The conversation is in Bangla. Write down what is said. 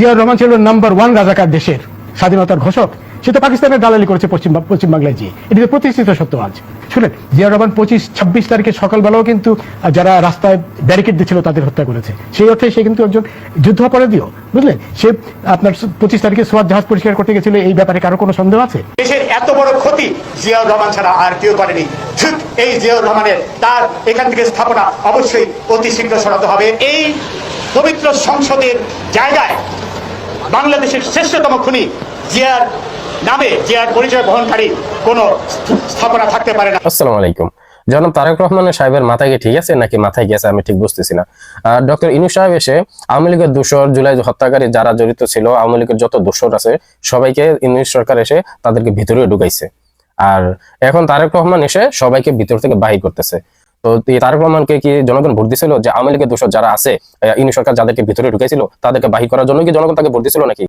জিয়াউর রহমান ছিল নাম্বার 1 রাজাকার দেশের স্বাধীনতার ঘোষক, সে তো পাকিস্তানের দালালি করেছে পশ্চিমবাংলায়। জি, এটি তো প্রতিষ্ঠিত সত্য। আজ শুনেন, জিয়াউর রহমান 25-26 তারিখে সকালবেলাও কিন্তু যারা রাস্তায় ব্যারিকেড দিচ্ছিল তাদের হত্যা করেছে। সেই অর্থে সে কিন্তু একজন যুদ্ধাপরাধীও, বুঝলেন। সে আপনার 25 তারিখে সোয়াত জাহাজ পরিষ্কার করতে গেছিল, এই ব্যাপারে কারো কোনো সন্দেহ আছে? দেশের এত বড় ক্ষতি জিয়াউর রহমান ছাড়া আর কেউ করেনি। ঠিক এই জিয়াউর রহমানের তার এখান থেকে স্থাপনা অবশ্যই অতি শীঘ্র সরাতে হবে। এই পবিত্র সংসদের জায়গায় বাংলাদেশের শ্রেষ্ঠতম খুনি জিয়ার নামে, জিয়ার পরিচয় বহনকারী কোনো স্থাপনা থাকতে পারে না। আসসালামু আলাইকুম। জনাব তারেক রহমানের সাহেবের মাথায় কি ঠিক আছে নাকি মাথায় গেছে আমি ঠিক বুঝতেছি না। ডক্টর ইউনূস সাহেব এসে আওয়ামী লীগের দোসর, জুলাই হত্যাকারী যারা জড়িত ছিল, আওয়ামী লীগের যত দোসর আছে সবাইকে ইউনূস সরকার এসে তাদেরকে ভিতরে ঢুকাইছে। আর এখন তারেক রহমান এসে সবাইকে ভিতর থেকে বাহির করতেছে। তো তারেক রহমানকে কি জনগণ ভোট দিছিল যে আওয়ামী লীগের দোসর যারা আছে, ইউনূস সরকার যাদেরকে ভিতরে ঢুকাইছিল তাদেরকে বাহির করার জন্য কি জনগণ তাকে ভোট দিছিল নাকি?